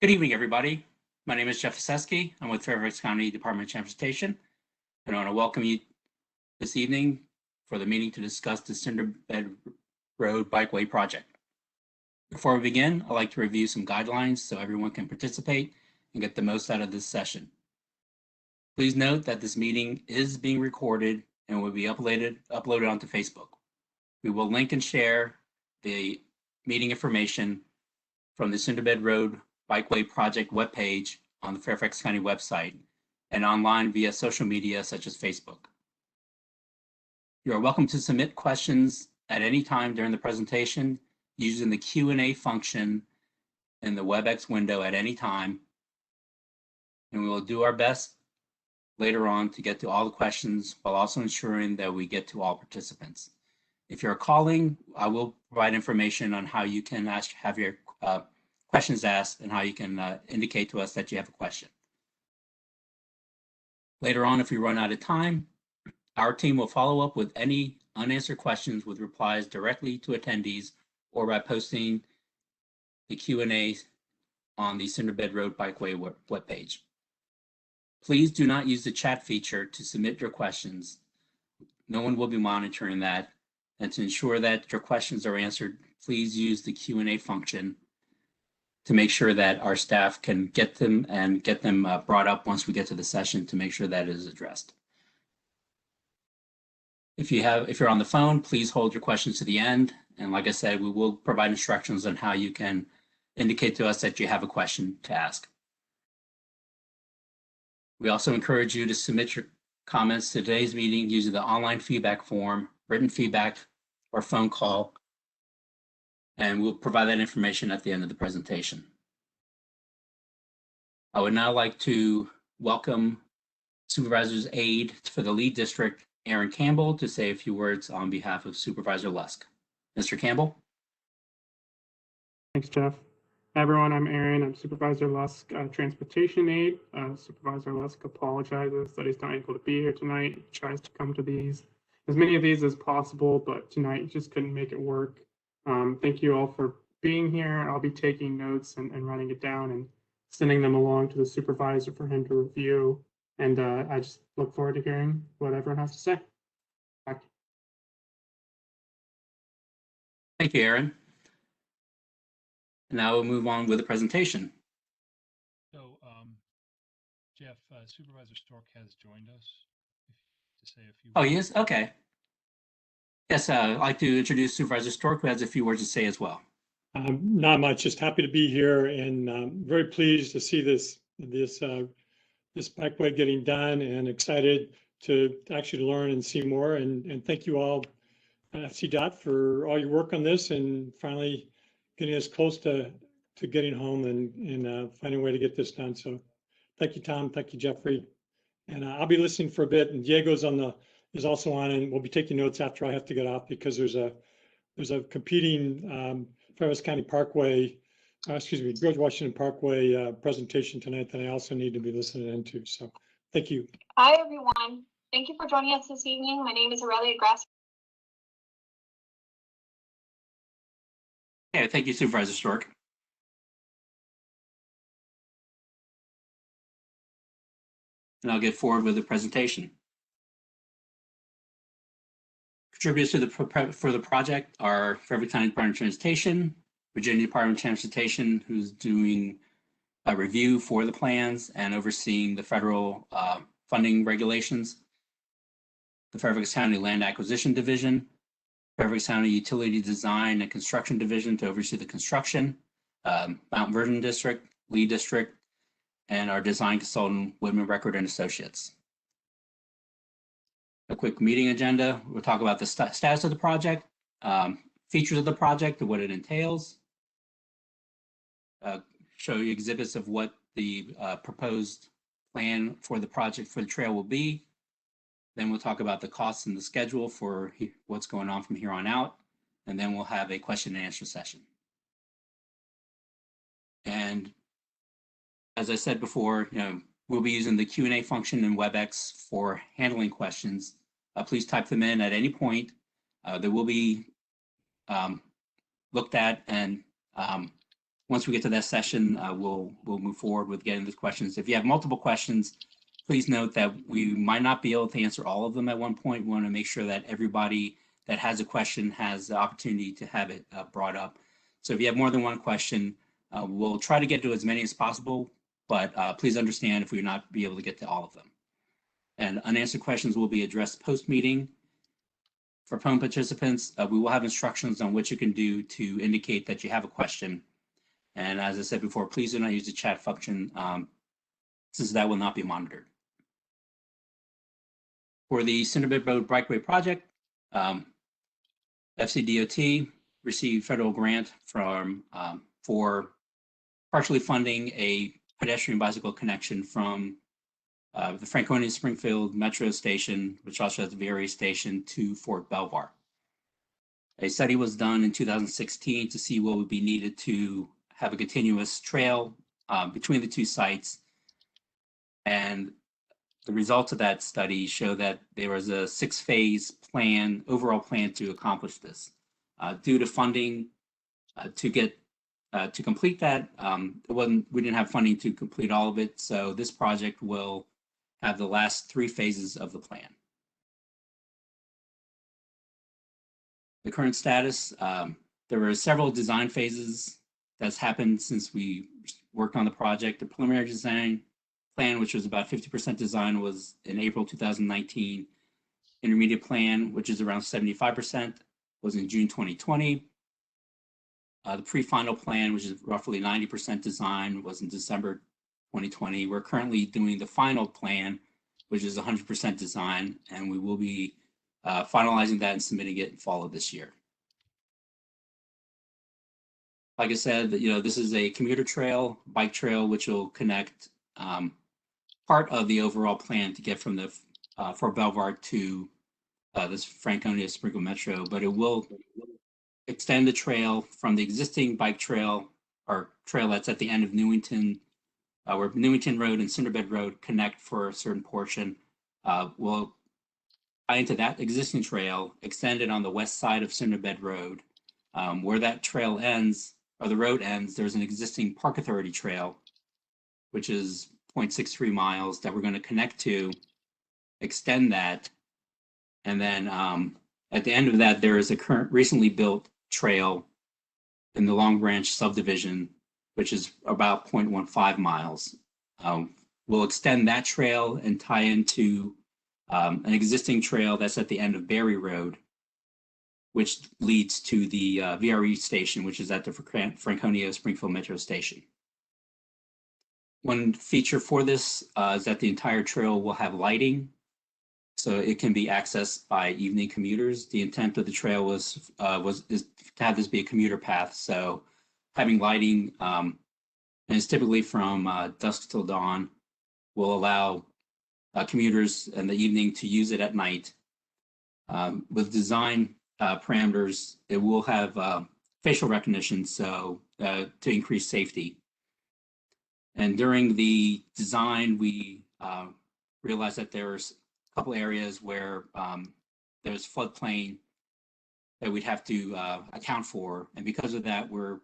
Good evening, everybody. My name is Jeff Seski. I'm with Fairfax County Department of Transportation, and I want to welcome you this evening for the meeting to discuss the Cinder Road Bikeway project. Before we begin, I'd like to review some guidelines so everyone can participate and get the most out of this session. Please note that this meeting is being recorded and will be uploaded onto Facebook. We will link and share the meeting information from the Cinder Road Bikeway project webpage on the Fairfax County website and online via social media such as Facebook. You are welcome to submit questions at any time during the presentation using the Q&A function in the WebEx window at any time, and we will do our best later on to get to all the questions while also ensuring that we get to all participants. If you're calling, I will provide information on how you can have your questions asked and how you can indicate to us that you have a question. Later on, if we run out of time, our team will follow up with any unanswered questions with replies directly to attendees or by posting the Q&A on the Cinder Road Bikeway webpage. Please do not use the chat feature to submit your questions. No one will be monitoring that. And to ensure that your questions are answered, please use the Q&A function to make sure that our staff can get them and get them brought up once we get to the session to make sure that it is addressed. If you're on the phone, please hold your questions to the end. And like I said, we will provide instructions on how you can indicate to us that you have a question to ask. We also encourage you to submit your comments to today's meeting using the online feedback form, written feedback, or phone call, and we'll provide that information at the end of the presentation. I would now like to welcome Supervisor's aide for the lead district, Aaron Campbell, to say a few words on behalf of Supervisor Lusk. Mr. Campbell. Thanks, Jeff. Hi, everyone, I'm Aaron. I'm Supervisor Lusk, transportation aide. Supervisor Lusk apologizes that he's not able to be here tonight. He tries to come to as many of these as possible, but tonight he just couldn't make it work. Thank you all for being here. I'll be taking notes and writing it down and sending them along to the supervisor for him to review. And I just look forward to hearing what everyone has to say. Back to you. Thank you, Aaron. And now we'll move on with the presentation. So, Jeff, Supervisor Stork has joined us to say a few words. Oh, he is? Okay. Yes, I'd like to introduce Supervisor Stork, who has a few words to say as well. Not much, just happy to be here and very pleased to see this bikeway getting done and excited to actually learn and see more. And thank you all, CDOT, for all your work on this and finally getting us close to getting home and finding a way to get this done. So thank you, Tom. Thank you, Jeffrey. And I'll be listening for a bit. And Diego's is also on, and we'll be taking notes after I have to get off because there's a competing Fairfax County Parkway, George Washington Parkway presentation tonight that I also need to be listening into. So thank you. Hi, everyone. Thank you for joining us this evening. My name is Aurelia Grass. Yeah, thank you, Supervisor Stork. And I'll get forward with the presentation. Contributors for the project are Fairfax County Department of Transportation, Virginia Department of Transportation, who's doing a review for the plans and overseeing the federal funding regulations, the Fairfax County Land Acquisition Division, Fairfax County Utility Design and Construction Division to oversee the construction, Mount Vernon District, Lee District, and our design consultant, Woodman Record and Associates. A quick meeting agenda. We'll talk about the status of the project, features of the project and what it entails, show you exhibits of what the proposed plan for the project for the trail will be. Then we'll talk about the costs and the schedule for what's going on from here on out. And then we'll have a question and answer session. And as I said before, we'll be using the Q&A function in WebEx for handling questions. Please type them in at any point. They will be looked at and once we get to that session, we'll move forward with getting the questions. If you have multiple questions, please note that we might not be able to answer all of them at one point. We want to make sure that everybody that has a question has the opportunity to have it brought up. So if you have more than one question, we'll try to get to as many as possible, but please understand if we're not be able to get to all of them. And unanswered questions will be addressed post-meeting. For phone participants, we will have instructions on what you can do to indicate that you have a question. And as I said before, please do not use the chat function since that will not be monitored. For the Cinderbed Road Bikeway project, FCDOT received federal grant from for partially funding a pedestrian bicycle connection from the Franconia Springfield Metro Station, which also has the VRA station, to Fort Belvoir. A study was done in 2016 to see what would be needed to have a continuous trail between the two sites. And the results of that study show that there was a 6-phase plan, overall plan to accomplish this. Due to funding to complete that, we didn't have funding to complete all of it. So this project will have the last 3 phases of the plan. The current status, there were several design phases that's happened since we worked on the project. The preliminary design plan, which was about 50% design, was in April 2019. Intermediate plan, which is around 75%, was in June 2020. The pre-final plan, which is roughly 90% design, was in December 2020. We're currently doing the final plan, which is 100% design, and we will be finalizing that and submitting it in fall of this year. Like I said, this is a commuter trail, bike trail, which will connect part of the overall plan to get from the Fort Belvoir to this Franconia Springfield Metro, but it will extend the trail from the existing bike trail or trail that's at the end of Newington, where Newington Road and Cinderbed Road connect for a certain portion. We'll tie into that existing trail, extend it on the west side of Cinderbed Road. Where that trail ends, or the road ends, there's an existing Park Authority trail, which is 0.63 miles that we're going to connect to, extend that, and then at the end of that, there is a current recently built trail in the Long Branch subdivision, which is about 0.15 miles. We'll extend that trail and tie into an existing trail that's at the end of Berry Road, which leads to the VRE station, which is at the Franconia Springfield Metro Station. One feature for this is that the entire trail will have lighting, so it can be accessed by evening commuters. The intent of the trail is to have this be a commuter path, so having lighting, and it's typically from dusk till dawn, will allow commuters in the evening to use it at night. With design parameters, it will have facial recognition, so to increase safety. And during the design, we realized that there's a couple areas where there's floodplain that we'd have to account for. And because of that, we're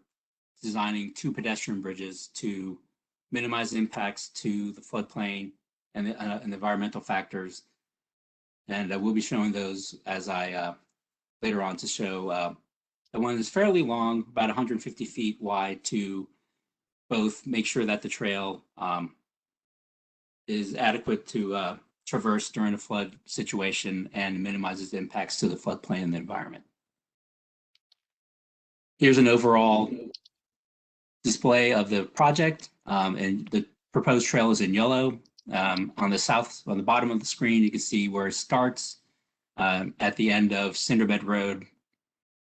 designing 2 pedestrian bridges to minimize impacts to the floodplain and the environmental factors. And we'll be showing those as I later on to show. The one is fairly long, about 150 feet wide, to both make sure that the trail is adequate to traverse during a flood situation and minimizes impacts to the floodplain and the environment. Here's an overall display of the project, and the proposed trail is in yellow. On the bottom of the screen, you can see where it starts at the end of Cinderbed Road,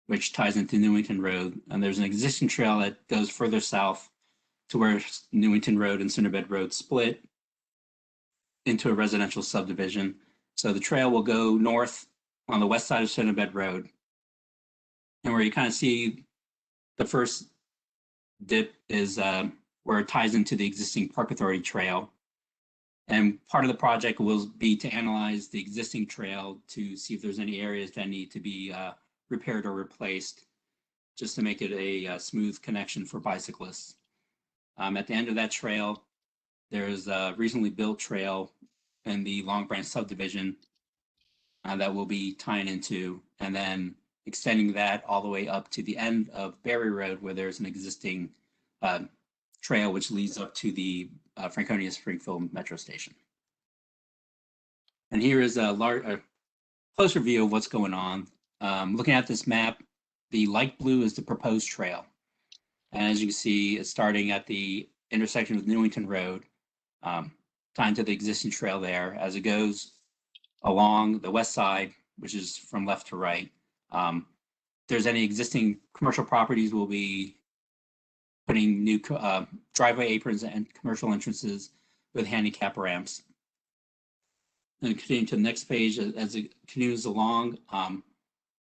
which ties into Newington Road. And there's an existing trail that goes further south to where Newington Road and Cinderbed Road split into a residential subdivision. So the trail will go north on the west side of Cinderbed Road. And where you kind of see the first dip is where it ties into the existing Park Authority trail. And part of the project will be to analyze the existing trail to see if there's any areas that need to be repaired or replaced just to make it a smooth connection for bicyclists. At the end of that trail, there's a recently built trail in the Long Branch subdivision that we'll be tying into, and then extending that all the way up to the end of Berry Road, where there's an existing trail which leads up to the Franconia Springfield Metro Station. And here is a closer view of what's going on. Looking at this map, the light blue is the proposed trail. And as you can see, it's starting at the intersection with Newington Road, tying to the existing trail there as it goes along the west side, which is from left to right. If there's any existing commercial properties, we'll be putting new driveway aprons and commercial entrances with handicap ramps. And continuing to the next page, as it continues along,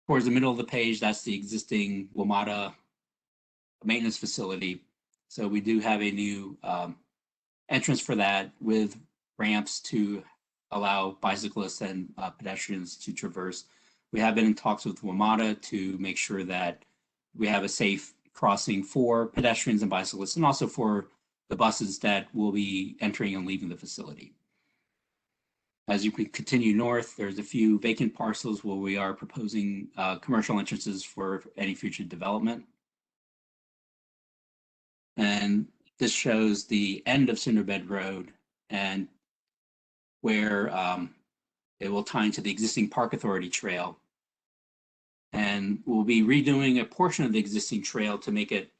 towards the middle of the page, that's the existing WMATA maintenance facility. So we do have a new entrance for that with ramps to allow bicyclists and pedestrians to traverse. We have been in talks with WMATA to make sure that we have a safe crossing for pedestrians and bicyclists, and also for the buses that will be entering and leaving the facility. As you continue north, there's a few vacant parcels where we are proposing commercial entrances for any future development. And this shows the end of Cinderbed Road and where it will tie into the existing Park Authority trail. And we'll be redoing a portion of the existing trail to make it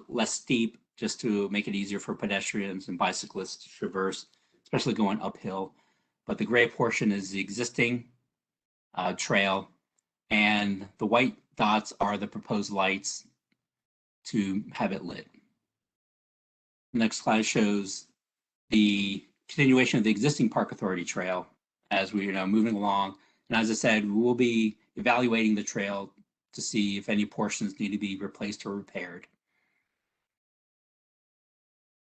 less steep, just to make it easier for pedestrians and bicyclists to traverse, especially going uphill. But the gray portion is the existing trail, and the white dots are the proposed lights to have it lit. The next slide shows the continuation of the existing Park Authority trail as we are moving along. And as I said, we will be evaluating the trail to see if any portions need to be replaced or repaired.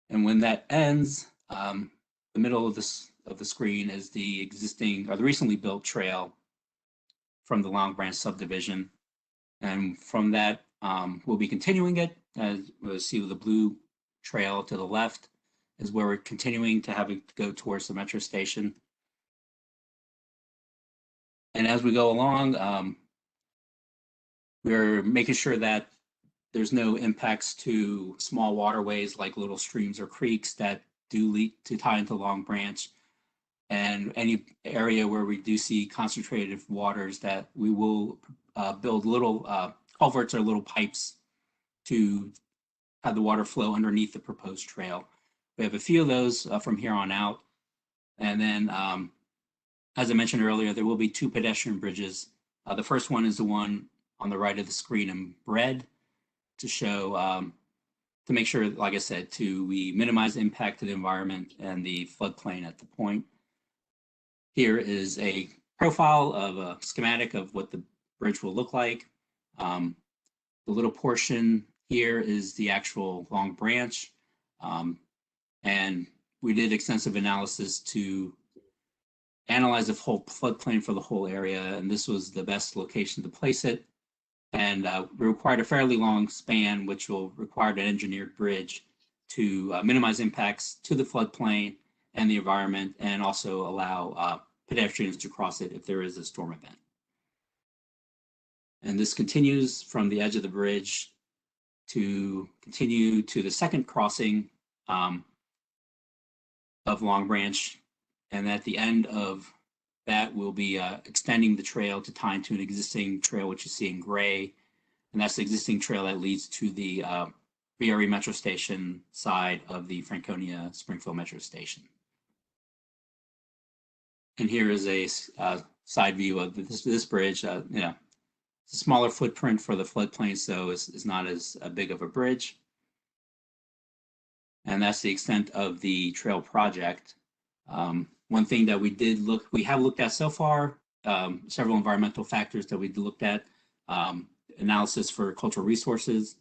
And when that ends, the middle of the screen is the existing or the recently built trail from the Long Branch subdivision. And from that, we'll be continuing it. As we'll see the blue trail to the left is where we're continuing to have it go towards the metro station. And as we go along, we're making sure that there's no impacts to small waterways like little streams or creeks that do lead to tie into Long Branch, and any area where we do see concentrated waters that we will build little culverts or little pipes to have the water flow underneath the proposed trail. We have a few of those from here on out. And then, as I mentioned earlier, there will be 2 pedestrian bridges. The first one is the one on the right of the screen in red to show, to make sure, like I said, we minimize impact to the environment and the floodplain at the point. Here is a profile of a schematic of what the bridge will look like. The little portion here is the actual Long Branch. And we did extensive analysis to analyze the whole floodplain for the whole area, and this was the best location to place it. And we required a fairly long span, which will require an engineered bridge to minimize impacts to the floodplain and the environment, and also allow pedestrians to cross it if there is a storm event. And this continues from the edge of the bridge to continue to the second crossing of Long Branch. And at the end of that, we'll be extending the trail to tie into an existing trail, which you see in gray. And that's the existing trail that leads to the VRE Metro Station side of the Franconia Springfield Metro Station. And here is a side view of this bridge. It's a smaller footprint for the floodplain, so it's not as big of a bridge. And that's the extent of the trail project. One thing that we have looked at so far, several environmental factors that we looked at, analysis for cultural resources,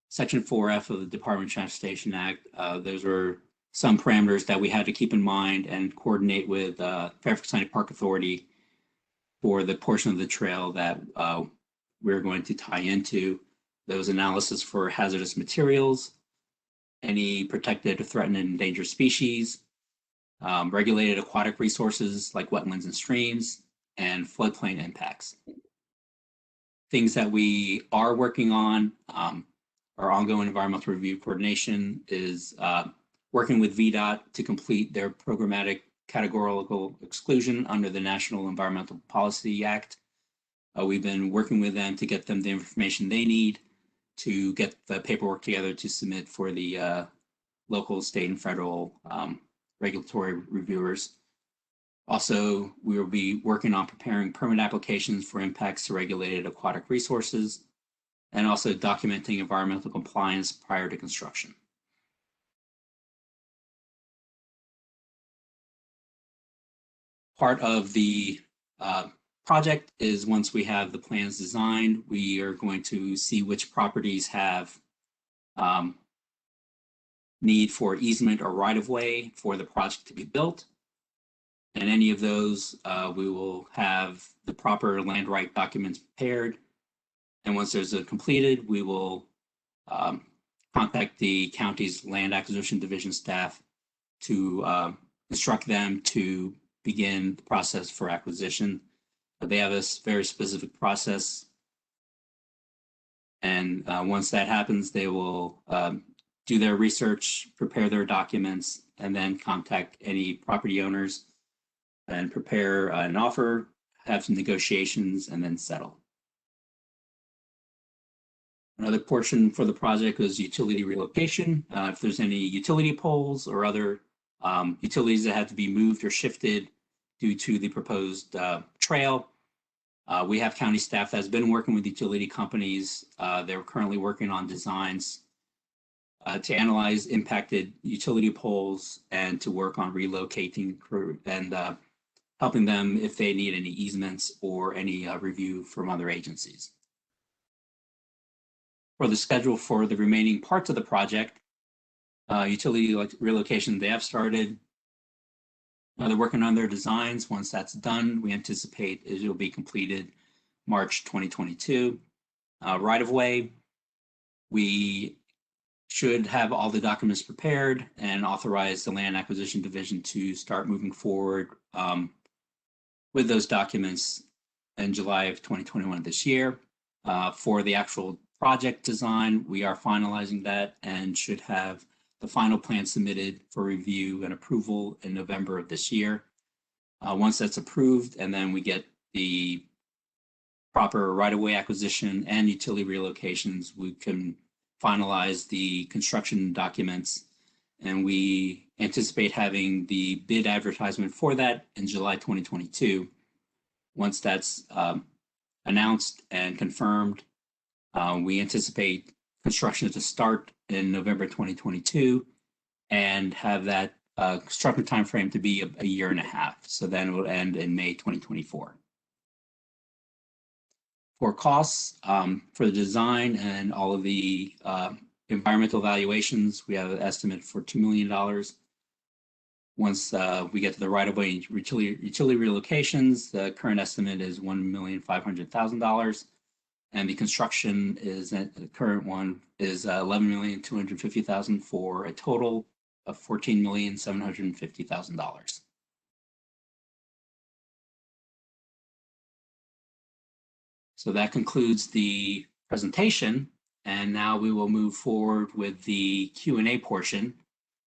Section 4F of the Department of Transportation Act. Those were some parameters that we had to keep in mind and coordinate with Fairfax County Park Authority for the portion of the trail that we're going to tie into those analysis for hazardous materials, any protected, threatened, and endangered species, regulated aquatic resources like wetlands and streams, and floodplain impacts. Things that we are working on, our ongoing environmental review coordination is working with VDOT to complete their programmatic categorical exclusion under the National Environmental Policy Act. We've been working with them to get them the information they need to get the paperwork together to submit for the local, state, and federal regulatory reviewers. Also, we will be working on preparing permit applications for impacts to regulated aquatic resources and also documenting environmental compliance prior to construction. Part of the project is once we have the plans designed, we are going to see which properties have need for easement or right-of-way for the project to be built. And any of those, we will have the proper land right documents prepared. And once there's a completed, we will contact the county's land acquisition division staff to instruct them to begin the process for acquisition. They have a very specific process. And once that happens, they will do their research, prepare their documents, and then contact any property owners and prepare an offer, have some negotiations, and then settle. Another portion for the project is utility relocation. If there's any utility poles or other utilities that have to be moved or shifted due to the proposed trail, we have county staff that's been working with utility companies. They're currently working on designs to analyze impacted utility poles and to work on relocating and helping them if they need any easements or any review from other agencies. For the schedule for the remaining parts of the project, utility relocation, they have started. They're working on their designs. Once that's done, we anticipate it will be completed March 2022. Right of way, we should have all the documents prepared and authorize the land acquisition division to start moving forward with those documents in July of 2021 this year. For the actual project design, we are finalizing that and should have the final plan submitted for review and approval in November of this year. Once that's approved, and then we get the proper right-of-way acquisition and utility relocations, we can finalize the construction documents, and we anticipate having the bid advertisement for that in July 2022. Once that's announced and confirmed, we anticipate construction to start in November 2022 and have that construction timeframe to be a year and a half. So then it will end in May 2024. For costs, for the design and all of the environmental evaluations, we have an estimate for $2 million. Once we get to the right-of-way and utility relocations, the current estimate is $1,500,000. And the construction is, the current one is $11,250,000 for a total of $14,750,000. So that concludes the presentation, and now we will move forward with the Q&A portion.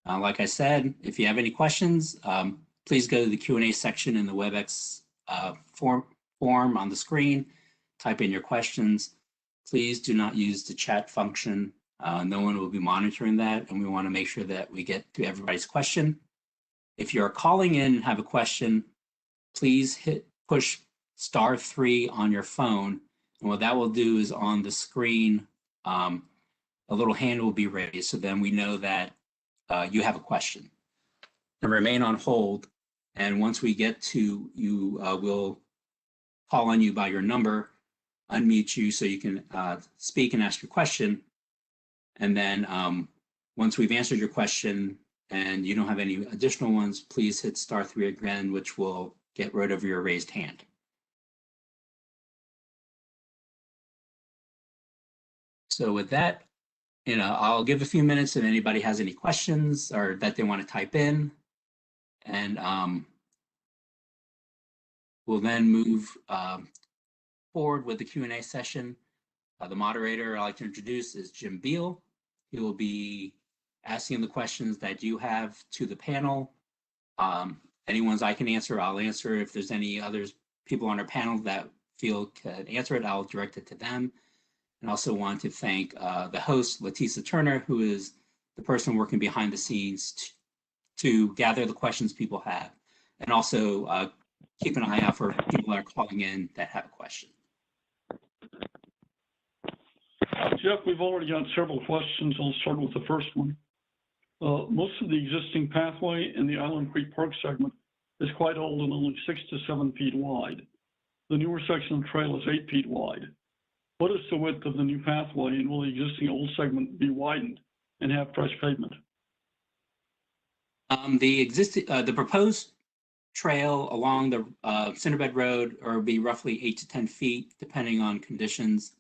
Like I said, if you have any questions, please go to the Q&A section in the WebEx form on the screen. Type in your questions. Please do not use the chat function. No one will be monitoring that, and we want to make sure that we get to everybody's question. If you're calling in and have a question, please push *3 on your phone, and what that will do is on the screen, a little hand will be raised, so then we know that you have a question. And remain on hold, and once we get to you, we'll call on you by your number, unmute you so you can speak and ask your question. And then once we've answered your question and you don't have any additional ones, please hit *3 again, which will get rid of your raised hand. So with that, I'll give a few minutes if anybody has any questions or that they want to type in. And we'll then move forward with the Q&A session. The moderator I'd like to introduce is Jim Beal. He will be asking the questions that you have to the panel. Any ones I can answer, I'll answer. If there's any others people on our panel that feel can answer it, I'll direct it to them. And also want to thank the host, Letisa Turner, who is the person working behind the scenes to gather the questions people have. And also keep an eye out for people that are calling in that have a question. Jeff, we've already got several questions. I'll start with the first one. Most of the existing pathway in the Island Creek Park segment is quite old and only 6 to 7 feet wide. The newer section of the trail is 8 feet wide. What is the width of the new pathway, and will the existing old segment be widened and have fresh pavement? The proposed trail along the Cinderbed Road will be roughly 8 to 10 feet, depending on conditions.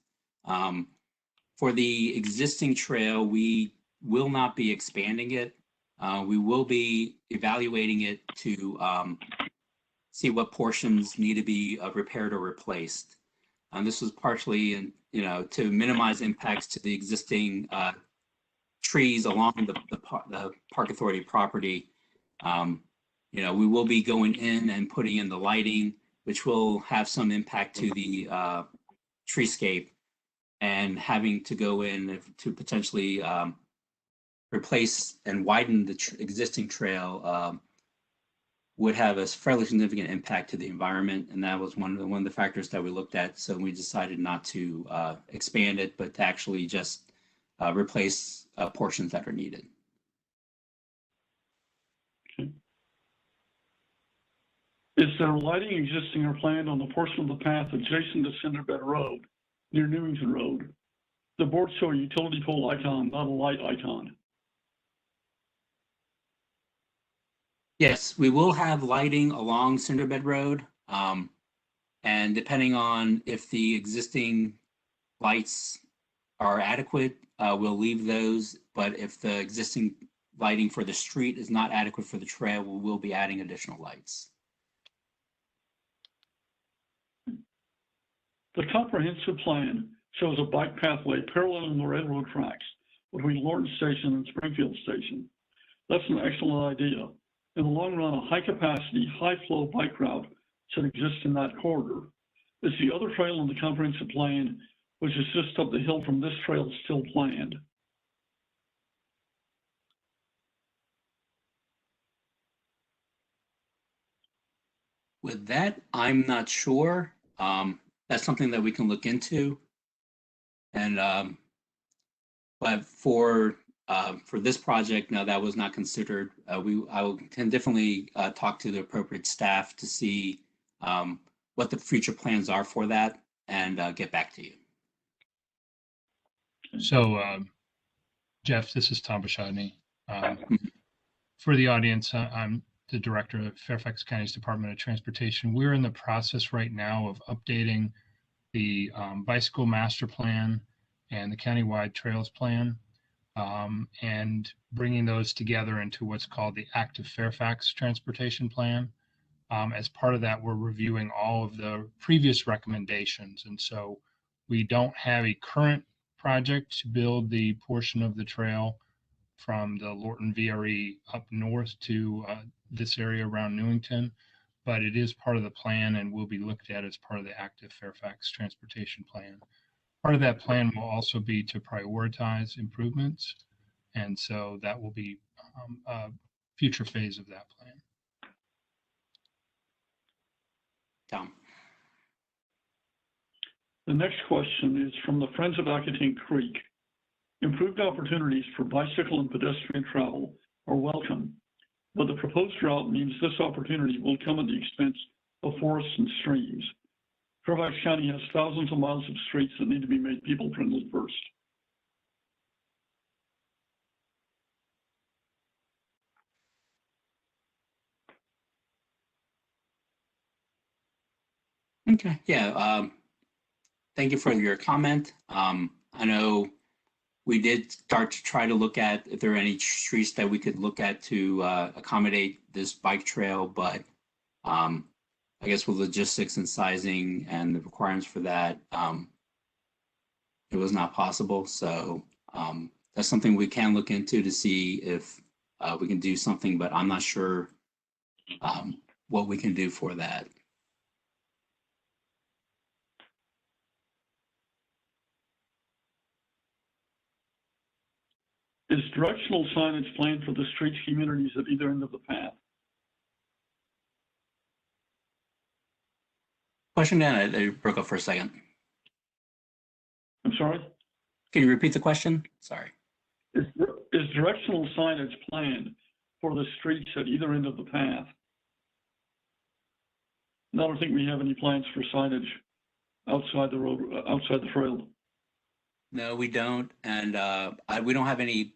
For the existing trail, we will not be expanding it. We will be evaluating it to see what portions need to be repaired or replaced. This was partially, to minimize impacts to the existing trees along the Park Authority property. We will be going in and putting in the lighting, which will have some impact to the treescape, and having to go in to potentially replace and widen the existing trail would have a fairly significant impact to the environment, and that was one of the factors that we looked at. So we decided not to expand it, but to actually just replace portions that are needed. Okay. Is there lighting existing or planned on the portion of the path adjacent to Cinderbed Road near Newington Road? The board show a utility pole icon, not a light icon. Yes, we will have lighting along Cinderbed Road. And depending on if the existing lights are adequate, we'll leave those. But if the existing lighting for the street is not adequate for the trail, we will be adding additional lights. The comprehensive plan shows a bike pathway paralleling the railroad tracks between Lawrence Station and Springfield Station. That's an excellent idea. In the long run, a high-capacity, high-flow bike route should exist in that corridor. Is the other trail in the comprehensive plan, which is just up the hill from this trail, still planned? With that, I'm not sure. That's something that we can look into. And but for this project, no, that was not considered. I can definitely talk to the appropriate staff to see what the future plans are for that, and get back to you. So, Jeff, this is Tom Bushodney. For the audience, I'm the director of Fairfax County's Department of Transportation. We're in the process right now of updating the bicycle master plan and the countywide trails plan, and bringing those together into what's called the Active Fairfax Transportation Plan. As part of that, we're reviewing all of the previous recommendations. And so we don't have a current project to build the portion of the trail from the Lorton VRE up north to this area around Newington, but it is part of the plan and will be looked at as part of the Active Fairfax Transportation Plan. Part of that plan will also be to prioritize improvements, and so that will be a future phase of that plan. Tom. The next question is from the Friends of Alcatene Creek. Improved opportunities for bicycle and pedestrian travel are welcome, but the proposed route means this opportunity will come at the expense of forests and streams. Fairfax County has thousands of miles of streets that need to be made people-friendly first. Okay, yeah. Thank you for your comment. I know We did start to try to look at if there are any streets that we could look at to accommodate this bike trail, but I guess with logistics and sizing and the requirements for that, it was not possible. So that's something we can look into to see if we can do something, but I'm not sure what we can do for that. Is directional signage planned for the streets communities at either end of the path? Question, Dan, I broke up for a second. I'm sorry? Can you repeat the question? Sorry. Is directional signage planned for the streets at either end of the path? No, I don't think we have any plans for signage outside the road, outside the trail. No, we don't. And we don't have any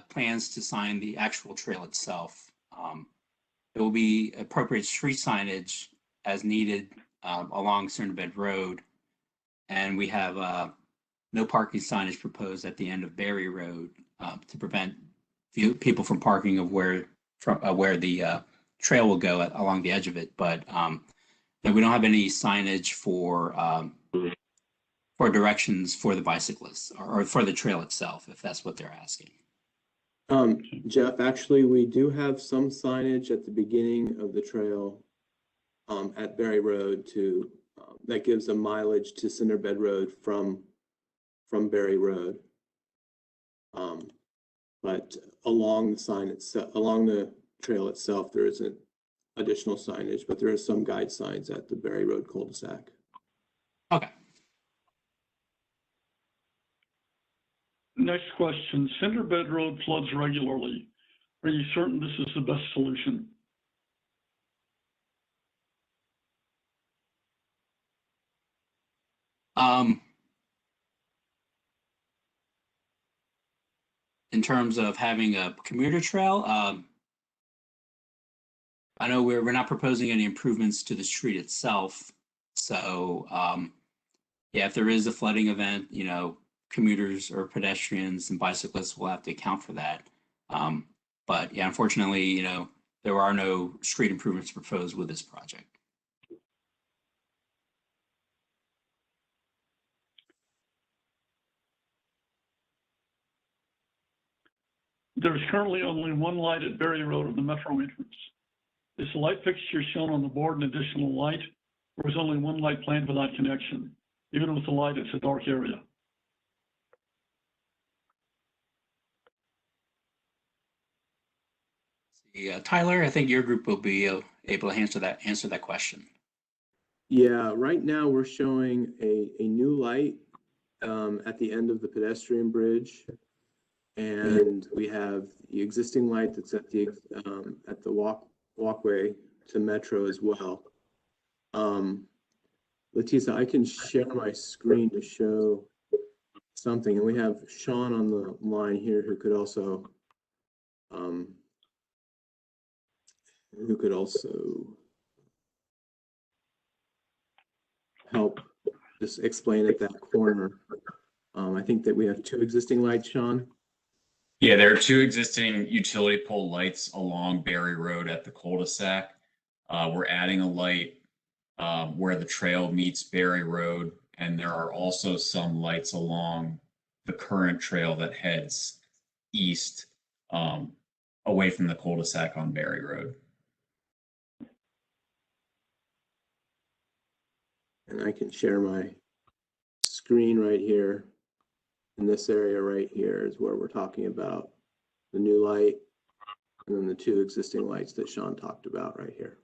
plans to sign the actual trail itself. There will be appropriate street signage as needed along Cinderbed Road. And we have no parking signage proposed at the end of Berry Road to prevent people from parking of where the trail will go along the edge of it. But we don't have any signage for directions for the bicyclists or for the trail itself, if that's what they're asking. Jeff, actually, we do have some signage at the beginning of the trail at Berry Road that gives a mileage to Cinderbed Road from Berry Road. But along the trail itself, there isn't additional signage, but there is some guide signs at the Berry Road cul-de-sac. Okay. Next question, Cinderbed Road floods regularly. Are you certain this is the best solution? In terms of having a commuter trail, I know we're not proposing any improvements to the street itself. So yeah, if there is a flooding event, commuters or pedestrians and bicyclists will have to account for that. But yeah, unfortunately, there are no street improvements proposed with this project. There's currently only one light at Berry Road at the metro entrance. Is the light fixture shown on the board an additional light, or is only one light planned for that connection? Even with the light, it's a dark area. Yeah, Tyler, I think your group will be able to answer that question. Yeah, right now we're showing a new light at the end of the pedestrian bridge, and we have the existing light that's at the walkway to Metro as well. Leticia, I can share my screen to show something, and we have Sean on the line here who could also help just explain at that corner. I think that we have two existing lights, Sean. Yeah, there are two existing utility pole lights along Berry Road at the cul-de-sac. We're adding a light where the trail meets Berry Road, and there are also some lights along the current trail that heads east away from the cul-de-sac on Berry Road. And I can share my screen right here. In this area right here is where we're talking about the new light and then the two existing lights that Sean talked about right here.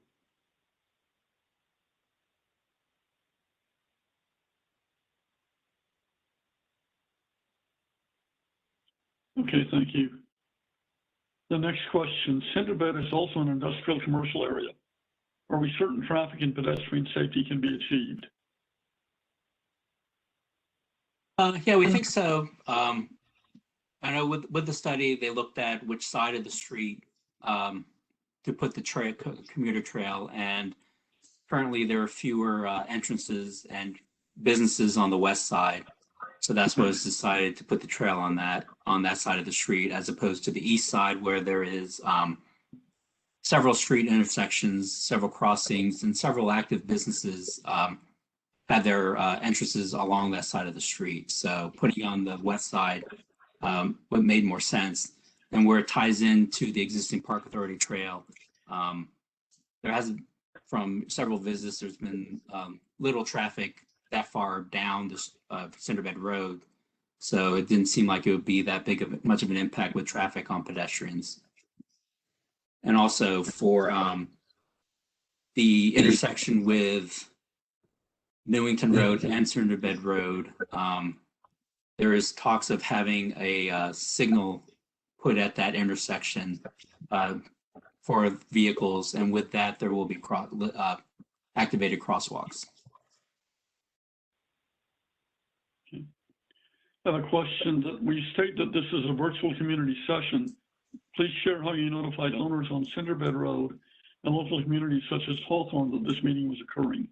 Okay, thank you. The next question, Cinderbed is also an industrial commercial area. Are we certain traffic and pedestrian safety can be achieved? Yeah, we think so. I know with the study, they looked at which side of the street to put the commuter trail, and currently there are fewer entrances and businesses on the west side. So that's what was decided to put the trail on that side of the street, as opposed to the east side where there is several street intersections, several crossings, and several active businesses had their entrances along that side of the street. So putting on the west side what made more sense, and where it ties into the existing Park Authority trail. There hasn't, from several visits, there's been little traffic that far down this Cinderbed Road. So it didn't seem like it would be that much of an impact with traffic on pedestrians. And also for the intersection with Newington Road and Cinderbed Road, there is talks of having a signal put at that intersection for vehicles, and with that, there will be activated crosswalks. I have a question that we state that this is a virtual community session. Please share how you notified owners on Cinderbed Road and local communities such as Hawthorne that this meeting was occurring.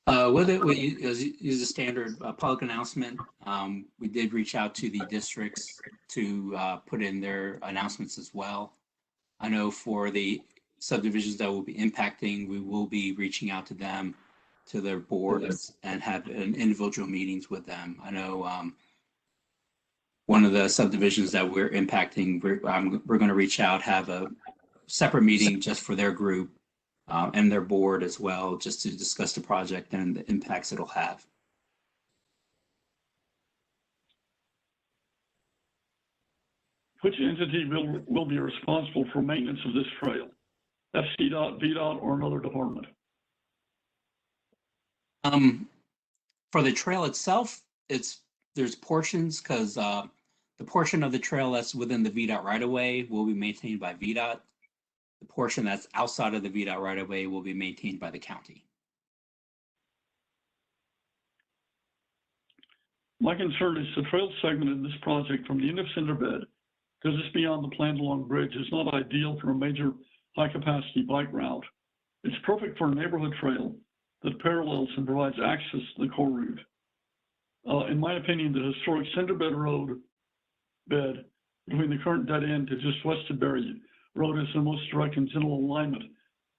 We use a standard public announcement. We did reach out to the districts to put in their announcements as well. I know for the subdivisions that will be impacting, we will be reaching out to them, to their boards, and have individual meetings with them. I know one of the subdivisions that we're impacting, we're going to reach out, have a separate meeting just for their group and their board as well, just to discuss the project and the impacts it'll have. Which entity will be responsible for maintenance of this trail? FCDOT, VDOT, or another department? For the trail itself, there's portions, because the portion of the trail that's within the VDOT right-of-way will be maintained by VDOT. The portion that's outside of the VDOT right-of-way will be maintained by the county. My concern is the trail segment in this project from the end of Cinderbed to just beyond the planned along bridge is not ideal for a major high-capacity bike route. It's perfect for a neighborhood trail that parallels and provides access to the core route. In my opinion, the historic Cinderbed Road bed between the current dead end to just west of Berry Road is the most direct and general alignment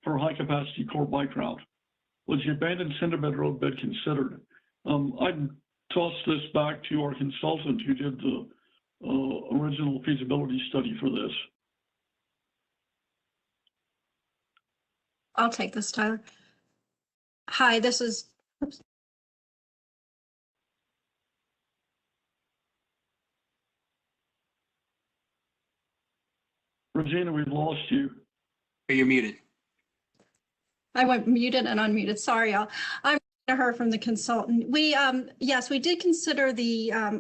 for a high-capacity core bike route. Was the abandoned Cinderbed Road bed considered? I'd toss this back to our consultant who did the original feasibility study for this. I'll take this, Tyler. Hi, this is, oops. Regina, we've lost you. You're muted. I went muted and unmuted. Sorry, I'm heard from the consultant. We, yes, we did consider the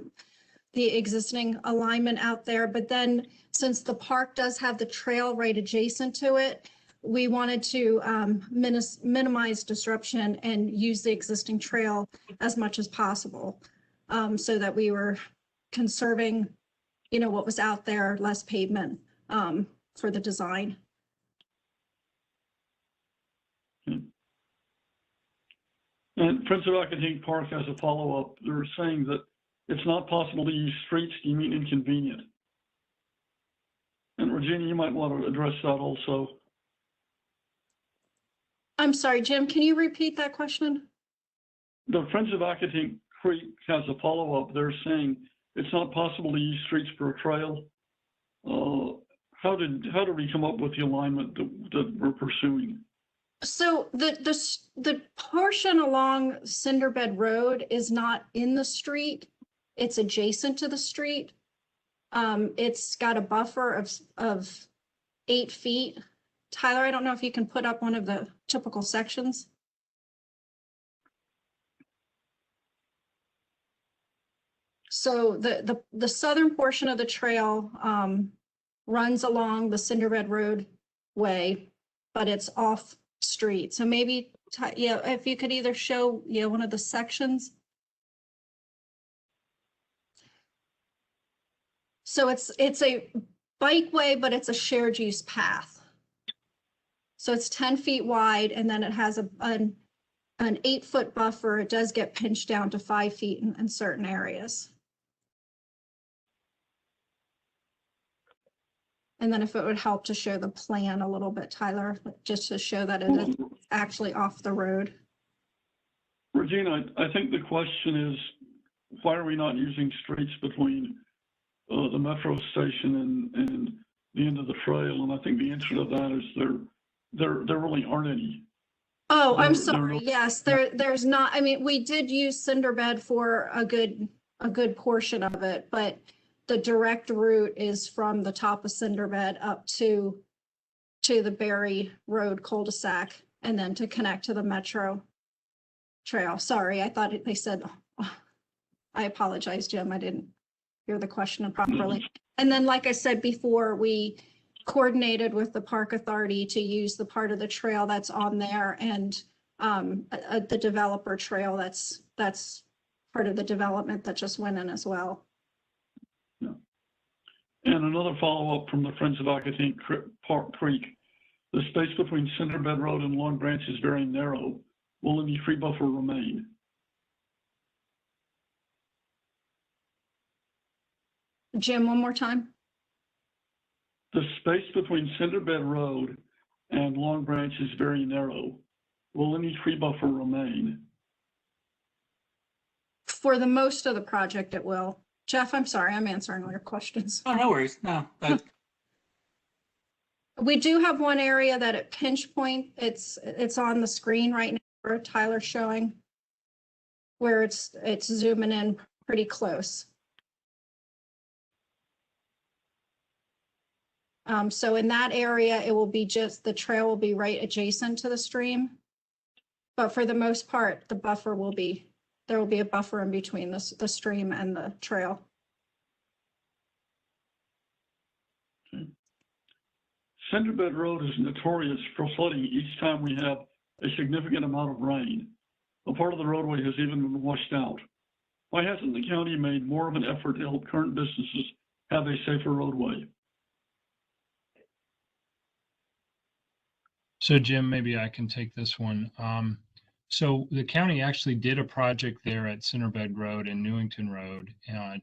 existing alignment out there, but then since the park does have the trail right adjacent to it, we wanted to minimize disruption and use the existing trail as much as possible, so that we were conserving, what was out there, less pavement for the design. And Prince of Alcatene Park has a follow-up. They're saying that it's not possible to use streets deeming inconvenient. And Regina, you might want to address that also. I'm sorry, Jim, can you repeat that question? The Friends of Alcatene Creek has a follow-up. They're saying it's not possible to use streets for a trail. How did we come up with the alignment that we're pursuing? So the portion along Cinderbed Road is not in the street. It's adjacent to the street. It's got a buffer of 8 feet. Tyler, I don't know if you can put up one of the typical sections. So the southern portion of the trail runs along the Cinderbed Road way, but it's off street. So maybe, if you could either show, one of the sections. So it's a bikeway, but it's a shared use path. So it's 10 feet wide, and then it has an 8-foot buffer, it does get pinched down to 5 feet in certain areas. And then if it would help to show the plan a little bit, Tyler, just to show that it is actually off the road. Regina, I think the question is, why are we not using streets between the metro station and the end of the trail? And I think the answer to that is there really aren't any. Oh, I'm There- sorry. Yes, there's not. I mean, we did use cinder bed for a good portion of it, but the direct route is from the top of cinder bed up to the Berry Road cul-de-sac and then to connect to the metro trail. Sorry, I thought they said, I apologize, Jim. I didn't hear the question properly. And then, like I said before, we coordinated with the park authority to use the part of the trail that's on there and the developer trail that's part of the development that just went in as well. Yeah. And another follow-up from the Friends of Alcatene Park Creek. The space between Cinder Bed Road and Long Branch is very narrow. Will any tree buffer remain? Jim, one more time. The space between Cinder Bed Road and Long Branch is very narrow. Will any tree buffer remain? For the most of the project, it will. Jeff, I'm sorry, I'm answering all your questions. Oh, no worries. No, We do have one area that at pinch point, it's on the screen right now where Tyler's showing, where it's zooming in pretty close. So in that area, it will be just, the trail will be right adjacent to the stream. But for the most part, the buffer will be, there will be a buffer in between the stream and the trail. Cinderbed Road is notorious for flooding each time we have a significant amount of rain. A part of the roadway has even been washed out. Why hasn't the county made more of an effort to help current businesses have a safer roadway? So Jim, maybe I can take this one. So the county actually did a project there at Cinderbed Road and Newington Road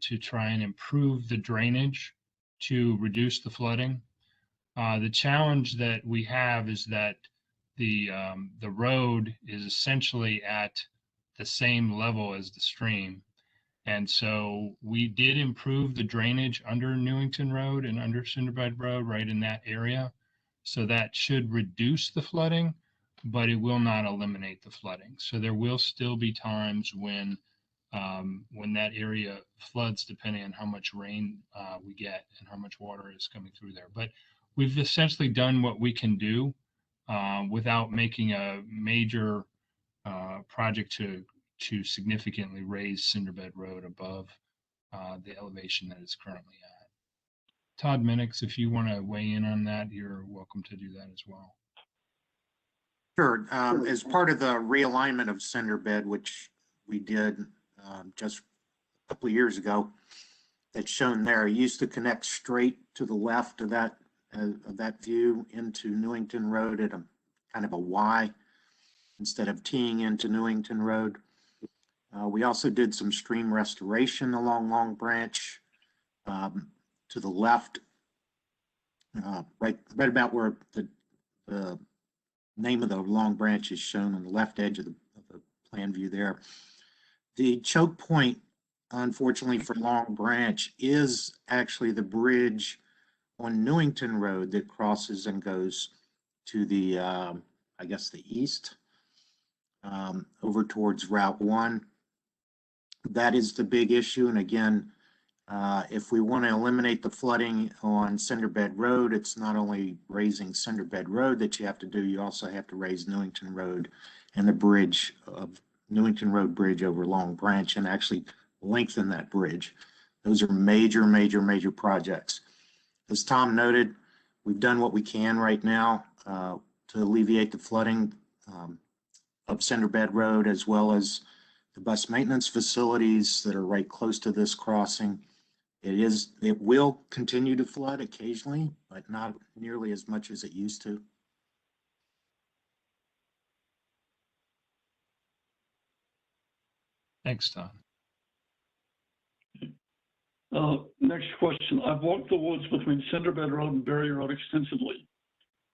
to try and improve the drainage to reduce the flooding. The challenge that we have is that the road is essentially at the same level as the stream. And so we did improve the drainage under Newington Road and under Cinderbed Road right in that area. So that should reduce the flooding, but it will not eliminate the flooding. So there will still be times when that area floods, depending on how much rain we get and how much water is coming through there. But we've essentially done what we can do without making a major project to significantly raise Cinderbed Road above the elevation that it's currently at. Todd Minix, if you want to weigh in on that, you're welcome to do that as well. Sure. As part of the realignment of Cinderbed, which we did just a couple of years ago, that's shown there, it used to connect straight to the left of that view into Newington Road at a kind of a Y instead of teeing into Newington Road. We also did some stream restoration along Long Branch to the left, right about where the name of the Long Branch is shown on the left edge of the plan view there. The choke point, unfortunately for Long Branch, is actually the bridge on Newington Road that crosses and goes to the, I guess, the east, over towards Route 1. That is the big issue. And again, if we want to eliminate the flooding on Cinderbed Road, it's not only raising Cinderbed Road that you have to do, you also have to raise Newington Road and the bridge of Newington Road Bridge over Long Branch and actually lengthen that bridge. Those are major, major, major projects. As Tom noted, we've done what we can right now to alleviate the flooding of Cinderbed Road, as well as the bus maintenance facilities that are right close to this crossing. It will continue to flood occasionally, but not nearly as much as it used to. Thanks, Don. Next question. I've walked the woods between Cinderbed Road and Berry Road extensively.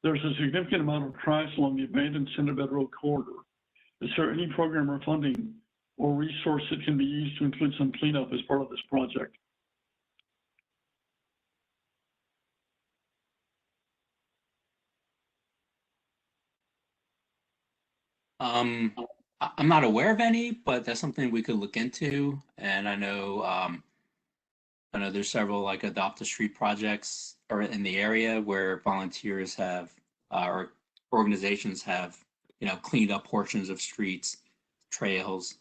There's a significant amount of trash along the abandoned Cinderbed Road corridor. Is there any program or funding or resource that can be used to include some cleanup as part of this project? I'm not aware of any, but that's something we could look into. And I know there's several like Adopt a Street projects or in the area where volunteers have or organizations have cleaned up portions of streets, trails.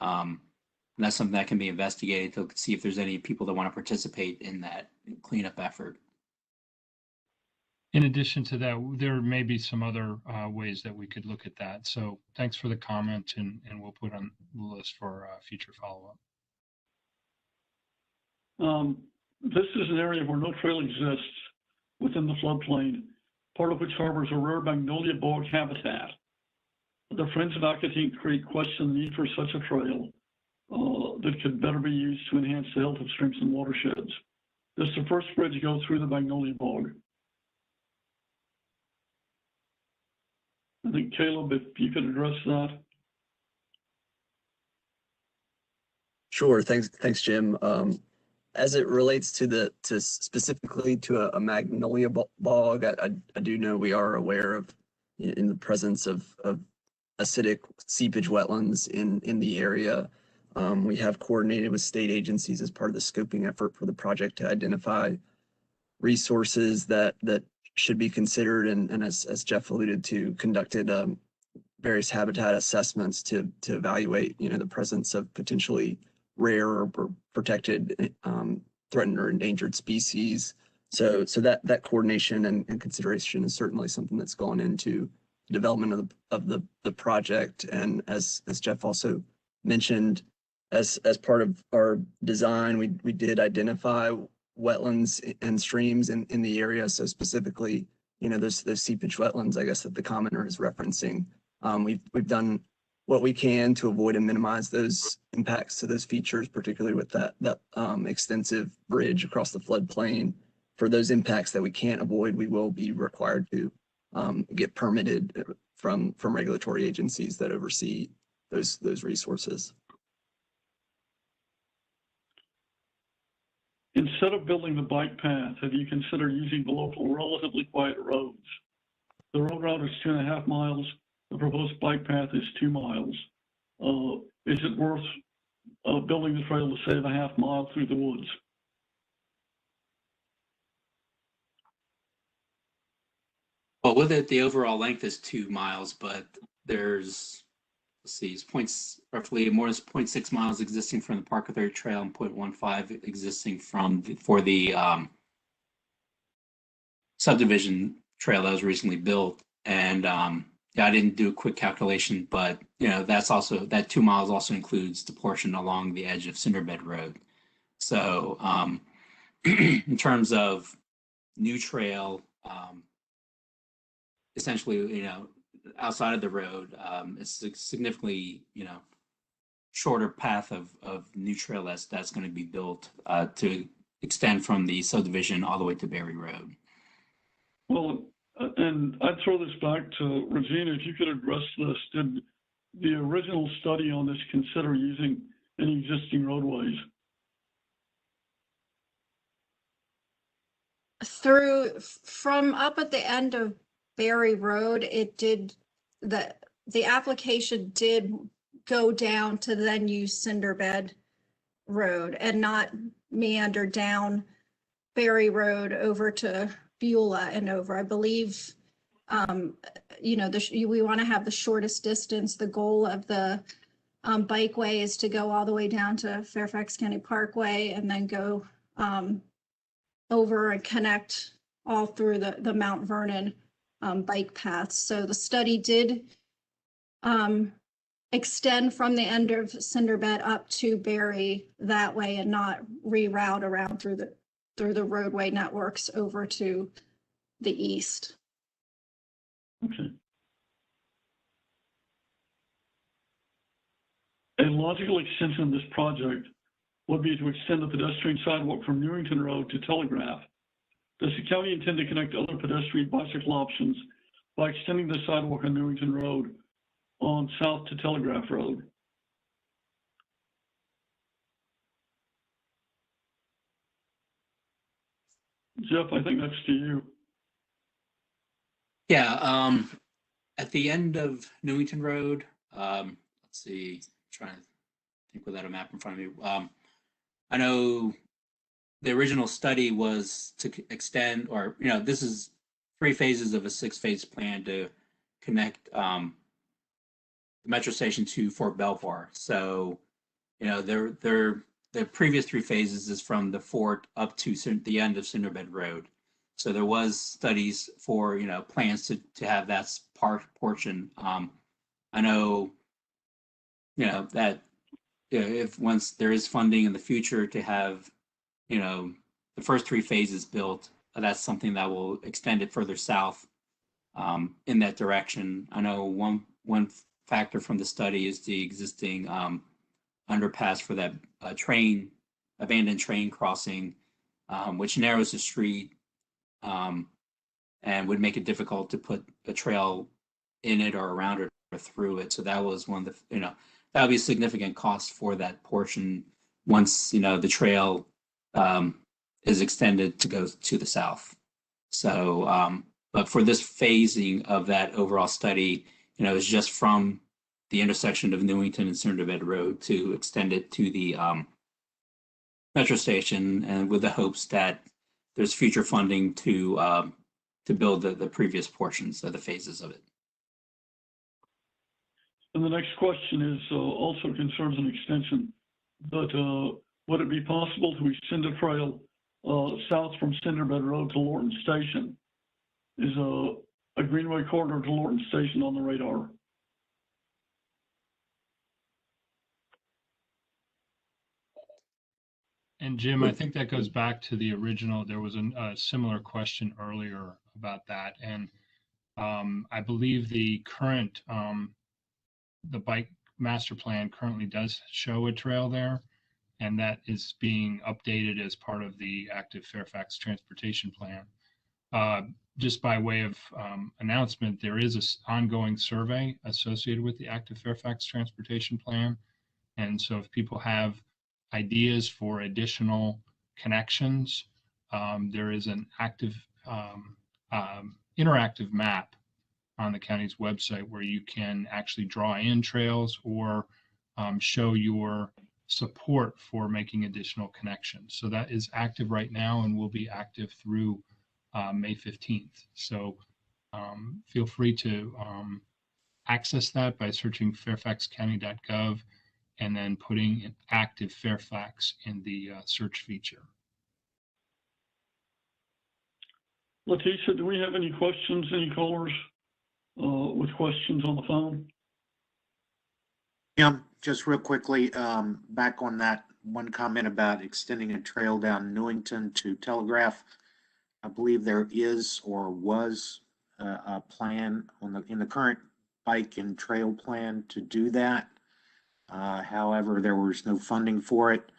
And that's something that can be investigated to see if there's any people that want to participate in that cleanup effort. In addition to that, there may be some other ways that we could look at that. So thanks for the comment, and we'll put on the list for future follow-up. This is an area where no trail exists within the floodplain, part of which harbors a rare Magnolia Bog habitat. The Friends of Alcatene Creek question the need for such a trail that could better be used to enhance the health of streams and watersheds. Does the first bridge go through the Magnolia Bog? I think Caleb, if you could address that. Sure. Thanks, Jim. As it relates to specifically to a Magnolia Bog, I do know we are aware of in the presence of acidic seepage wetlands in the area. We have coordinated with state agencies as part of the scoping effort for the project to identify resources that should be considered, and as Jeff alluded to, conducted various habitat assessments to evaluate the presence of potentially rare or protected, threatened or endangered species. So that coordination and consideration is certainly something that's gone into the development of the project. And as Jeff also mentioned, as part of our design, we did identify wetlands and streams in the area. So specifically, those seepage wetlands, I guess, that the commenter is referencing. We've done what we can to avoid and minimize those impacts to those features, particularly with that extensive bridge across the floodplain. For those impacts that we can't avoid, we will be required to get permitted from regulatory agencies that oversee those resources. Instead of building the bike path, have you considered using the local relatively quiet roads? The road route is 2.5 miles. The proposed bike path is 2 miles. Is it worth building the trail to save a half mile through the woods? Well, with it, the overall length is 2 miles, but there's, let's see, it's roughly more than 0.6 miles existing from the Park Authority Trail and 0.15 existing for the subdivision trail that was recently built. And I didn't do a quick calculation, but that 2 miles also includes the portion along the edge of Cinderbed Road. So in terms of new trail, essentially, outside of the road, it's a significantly, shorter path of new trail that's going to be built to extend from the subdivision all the way to Berry Road. Well, and I'd throw this back to Regina, if you could address this. Did the original study on this consider using any existing roadways? From up at the end of Berry Road, it did, the application did go down to then use Cinderbed Road and not meander down Berry Road over to Beulah and over. I believe, we want to have the shortest distance. The goal of the Bikeway is to go all the way down to Fairfax County Parkway and then go over and connect all through the Mount Vernon bike paths. So the study did extend from the end of Cinderbed up to Berry that way and not reroute around through the roadway networks over to the east. Okay. A logical extension of this project would be to extend the pedestrian sidewalk from Newington Road to Telegraph. Does the county intend to connect other pedestrian bicycle options by extending the sidewalk on Newington Road on south to Telegraph Road? Jeff, I think that's to you. Yeah, at the end of Newington Road, let's see, trying to think without a map in front of me. I know the original study was to extend, or, this is 3 phases of a 6-phase plan to connect the metro station to Fort Belvoir. So, the previous 3 phases is from the fort up to the end of Cinderbed Road. So there was studies for, plans to have that portion. I know, that if once there is funding in the future to have, the first 3 phases built, that's something that will extend it further south in that direction. I know one factor from the study is the existing underpass for that abandoned train crossing, which narrows the street and would make it difficult to put a trail in it or around it or through it. So that was one of the, that would be a significant cost for that portion once, the trail is extended to go to the south. So, but for this phasing of that overall study, is just from the intersection of Newington and Cinderbed Road to extend it to the metro station, and with the hopes that there's future funding to build the previous portions of the phases of it. And the next question is also concerns an extension, but would it be possible to extend a trail south from Cinderbed Road to Lorton Station? Is a greenway corridor to Lorton Station on the radar? And Jim, I think that goes back to the original. There was a similar question earlier about that. And I believe the current, the bike master plan currently does show a trail there, and that is being updated as part of the active Fairfax transportation plan. Just by way of announcement, there is an ongoing survey associated with the active Fairfax transportation plan. And so if people have ideas for additional connections, there is an active interactive map on the county's website where you can actually draw in trails or show your support for making additional connections. So that is active right now and will be active through May 15th. So feel free to access that by searching fairfaxcounty.gov and then putting an active Fairfax in the search feature. Leticia, do we have any questions, any callers with questions on the phone? Yeah, just real quickly, back on that one comment about extending a trail down Newington to Telegraph. I believe there is or was a plan in the current bike and trail plan to do that. However, there was no funding for it,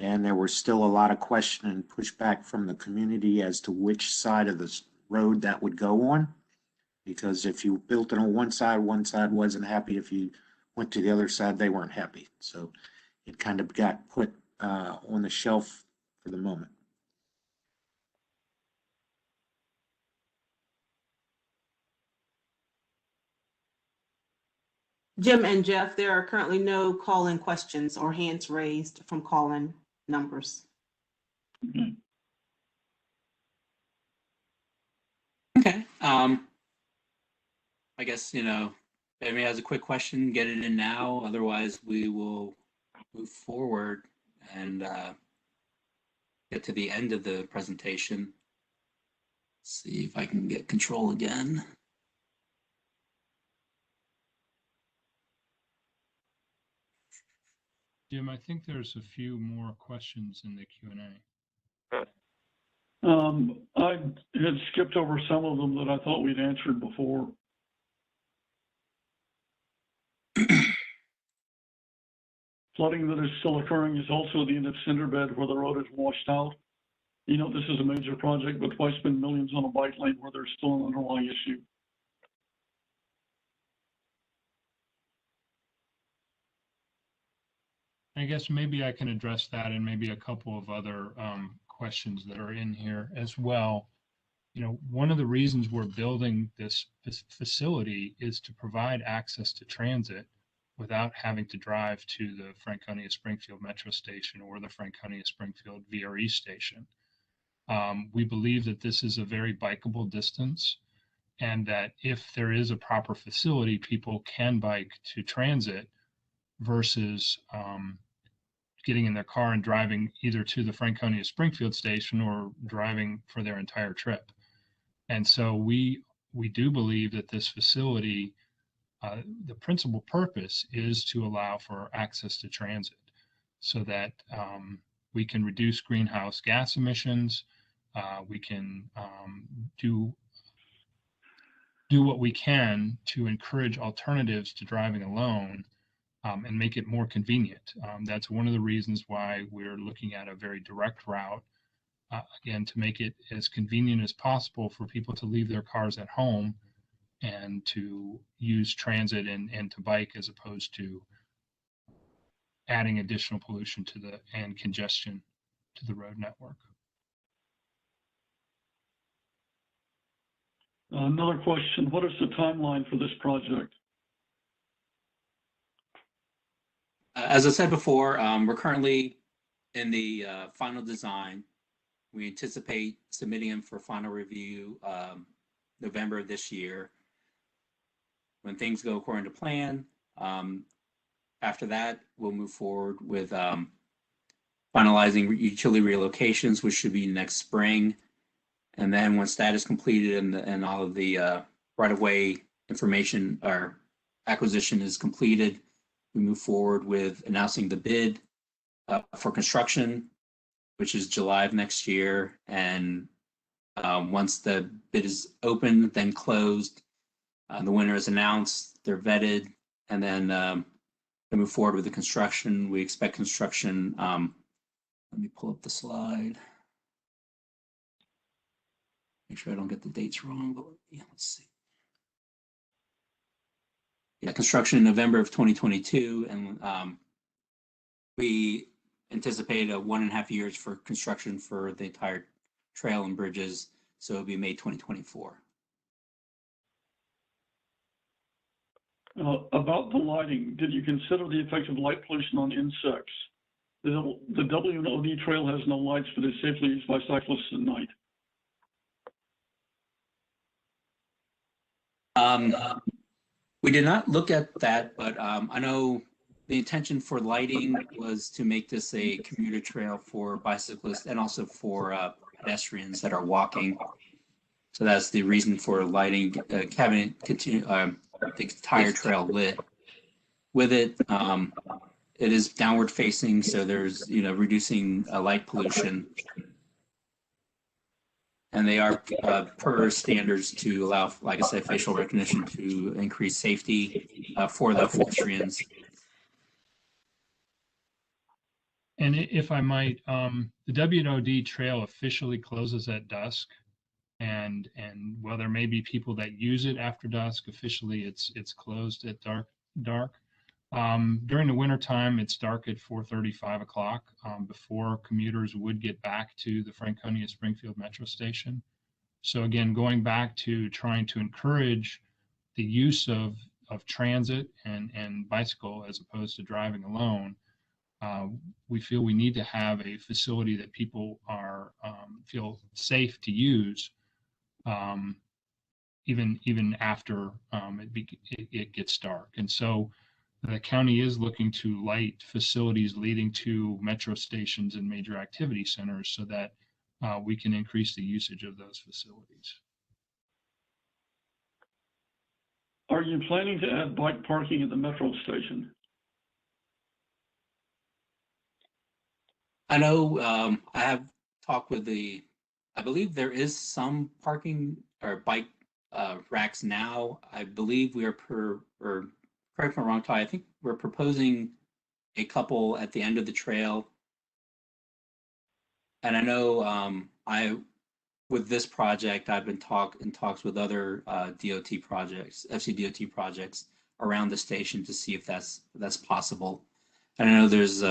and there was still a lot of question and pushback from the community as to which side of this road that would go on. Because if you built it on one side wasn't happy. If you went to the other side, they weren't happy. So it kind of got put on the shelf for the moment. Jim and Jeff, there are currently no call-in questions or hands raised from call-in numbers. Okay. I guess, if anybody has a quick question, get it in now. Otherwise, we will move forward and get to the end of the presentation. See if I can get control again. Jim, I think there's a few more questions in the Q&A. I had skipped over some of them that I thought we'd answered before. Flooding that is still occurring is also at the end of Cinder Bed where the road is washed out. You know, this is a major project, but why spend millions on a bike lane where there's still an underlying issue? I guess maybe I can address that and maybe a couple of other questions that are in here as well. You know, one of the reasons we're building this facility is to provide access to transit without having to drive to the Franconia Springfield Metro Station or the Franconia Springfield VRE station. We believe that this is a very bikeable distance and that if there is a proper facility, people can bike to transit versus getting in their car and driving either to the Franconia Springfield station or driving for their entire trip. And so we do believe that this facility, the principal purpose is to allow for access to transit so that we can reduce greenhouse gas emissions. We can do what we can to encourage alternatives to driving alone and make it more convenient. That's one of the reasons why we're looking at a very direct route, again, to make it as convenient as possible for people to leave their cars at home and to use transit and to bike as opposed to adding additional pollution to and congestion to the road network. Another question, what is the timeline for this project? As I said before, we're currently in the final design. We anticipate submitting them for final review November of this year. When things go according to plan, after that, we'll move forward with finalizing utility relocations, which should be next spring. And then once that is completed and all of the right-of-way information or acquisition is completed, we move forward with announcing the bid for construction, which is July of next year. And once the bid is open, then closed, the winner is announced, they're vetted, and then we move forward with the construction. We expect construction, let me pull up the slide. Make sure I don't get the dates wrong, but yeah, let's see. Yeah, construction in November of 2022, and we anticipate 1.5 years for construction for the entire trail and bridges, so it'll be May 2024. About the lighting, did you consider the effect of light pollution on insects? The W&OD trail has no lights, but is safely used by cyclists at night. We did not look at that, but I know the intention for lighting was to make this a commuter trail for bicyclists and also for pedestrians that are walking. So that's the reason for lighting. Having the entire trail lit. With it, it is downward facing, so there's reducing light pollution. And they are per standards to allow, like I said, facial recognition to increase safety for the pedestrians. And if I might, the W&OD trail officially closes at dusk, and while there may be people that use it after dusk, officially it's closed at dark. During the winter time, it's dark at 4:30, 5 o'clock before commuters would get back to the Franconia Springfield Metro Station. So again, going back to trying to encourage the use of transit and bicycle as opposed to driving alone, we feel we need to have a facility that people are feel safe to use, even after it gets dark. And so the county is looking to light facilities leading to metro stations and major activity centers so that we can increase the usage of those facilities. Are you planning to add bike parking at the metro station? I know I have talked with I believe there is some parking or bike racks now. I believe we are or correct me if I'm wrong, Ty, I think we're proposing a couple at the end of the trail. And I know with this project, I've been in talks with other DOT projects, FCDOT projects around the station to see if that's possible. And I know there's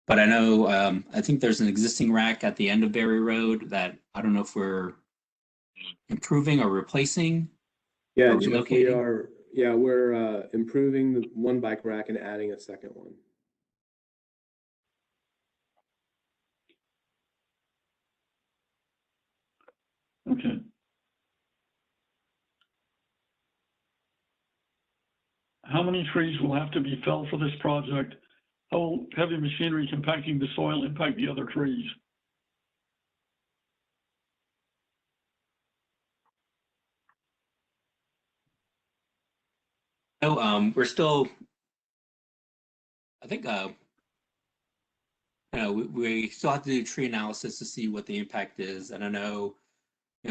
but I know I think there's an existing rack at the end of Berry Road that I don't know if we're improving or replacing. Yeah, or Jeff, we're improving the one bike rack and adding a second one. Okay. How many trees will have to be felled for this project? How will heavy machinery compacting the soil impact the other trees? No, we're still, I think, we still have to do tree analysis to see what the impact is. And I know,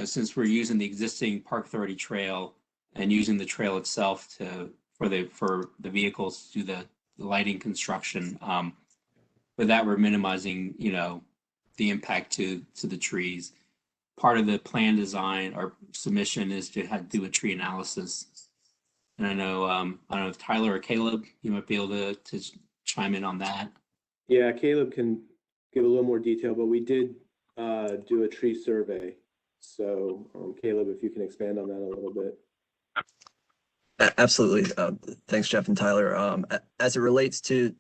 since we're using the existing Park Authority trail and using the trail itself for the vehicles to do the lighting construction, with that we're minimizing, the impact to the trees. Part of the plan design or submission is to do a tree analysis. And I don't know if Tyler or Caleb, you might be able to chime in on that. Yeah, Caleb can give a little more detail, but we did do a tree survey. So Caleb, if you can expand on that a little bit. Absolutely. Thanks, Jeff and Tyler. As it relates to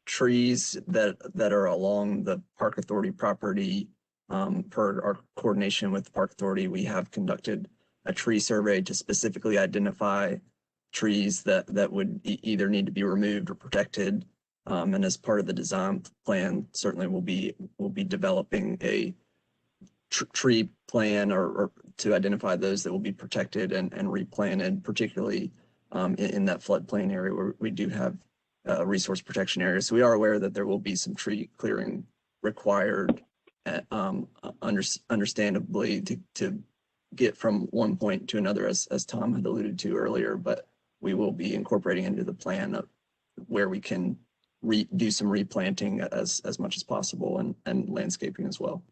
trees that are along the Park Authority property, per our coordination with the Park Authority, we have conducted a tree survey to specifically identify trees that would either need to be removed or protected. And as part of the design plan, certainly we'll be developing a tree plan or to identify those that will be protected and replanted, particularly in that floodplain area where we do have resource protection areas. So we are aware that there will be some tree clearing required, understandably, to get from one point to another, as Tom had alluded to earlier. But we will be incorporating into the plan where we can do some replanting as much as possible and landscaping as well.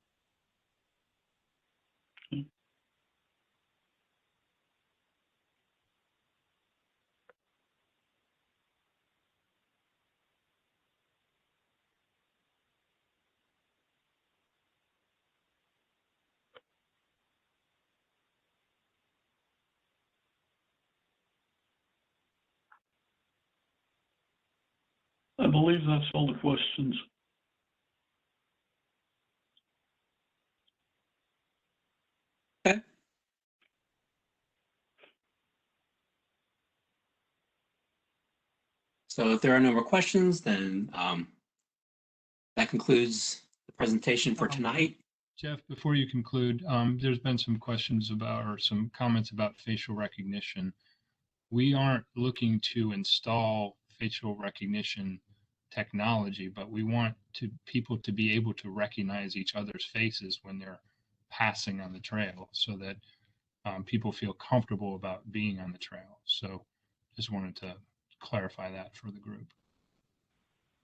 I believe that's all the questions. Okay. So if there are no more questions, then that concludes the presentation for tonight. Jeff, before you conclude, there's been some questions about or some comments about facial recognition. We aren't looking to install facial recognition technology, but we want people to be able to recognize each other's faces when they're passing on the trail, so that people feel comfortable about being on the trail. So just wanted to clarify that for the group.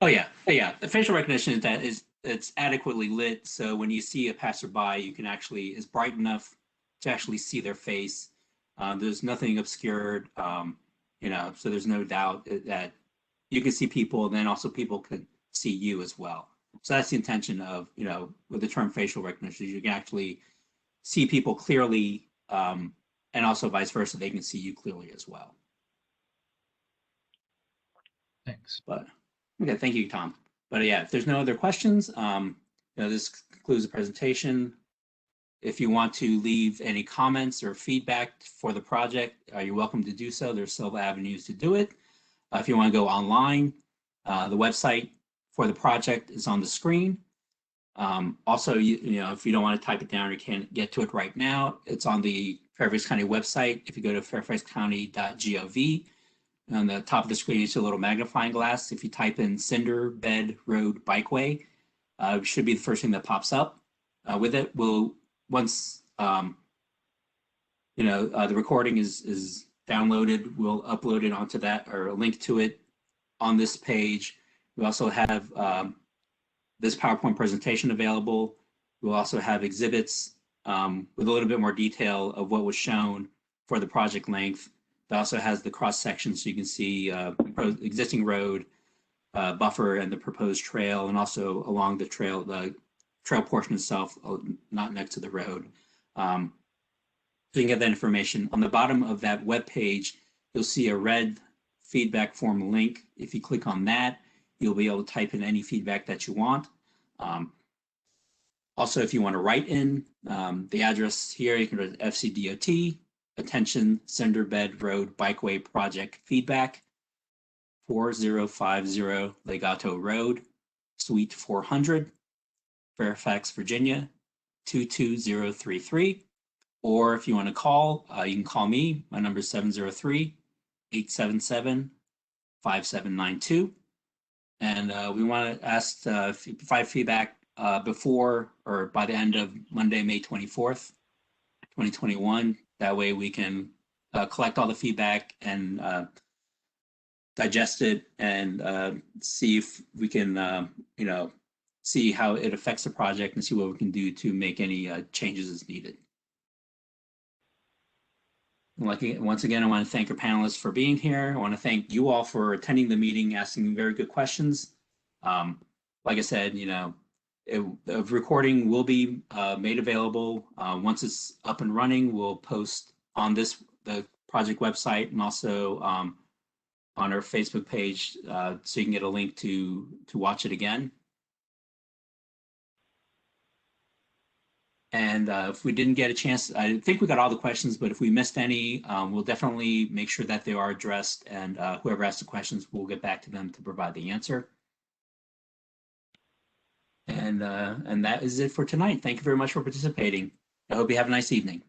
Oh yeah. The facial recognition it's adequately lit, so when you see a passerby, you can it's bright enough to actually see their face. There's nothing obscured, so there's no doubt that you can see people, and then also people can see you as well. So that's the intention of, with the term facial recognition, you can actually see people clearly, and also vice versa, they can see you clearly as well. Thanks. But okay, thank you, Tom. But yeah, if there's no other questions, this concludes the presentation. If you want to leave any comments or feedback for the project, you're welcome to do so. There's several avenues to do it. If you want to go online, the website for the project is on the screen. Also, if you don't want to type it down or you can't get to it right now, it's on the Fairfax County website. If you go to fairfaxcounty.gov, on the top of the screen, you see a little magnifying glass. If you type in Cinder Bed Road Bikeway, it should be the first thing that pops up. With it, once the recording is downloaded, we'll upload it onto that, or a link to it on this page. We also have this PowerPoint presentation available. We'll also have exhibits with a little bit more detail of what was shown for the project length. It also has the cross section so you can see existing road, buffer, and the proposed trail, and also along the trail portion itself, not next to the road. So you can get that information. On the bottom of that web page, you'll see a red feedback form link. If you click on that, you'll be able to type in any feedback that you want. Also, if you want to write in the address here, you can go to FCDOT, attention, Cinder Bed Road Bikeway Project Feedback, 4050 Legato Road, Suite 400, Fairfax, Virginia, 22033. Or if you want to call, you can call me. My number is 703-877-5792. And we want to ask if you provide feedback before or by the end of Monday, May 24th, 2021. That way we can collect all the feedback and digest it and see if we can, see how it affects the project and see what we can do to make any changes as needed. Once again, I want to thank our panelists for being here. I want to thank you all for attending the meeting, asking very good questions. Like I said, the recording will be made available. Once it's up and running, we'll post on the project website and also on our Facebook page so you can get a link to watch it again. And if we didn't get a chance, I think we got all the questions, but if we missed any, we'll definitely make sure that they are addressed, and whoever asked the questions, we'll get back to them to provide the answer. And that is it for tonight. Thank you very much for participating. I hope you have a nice evening.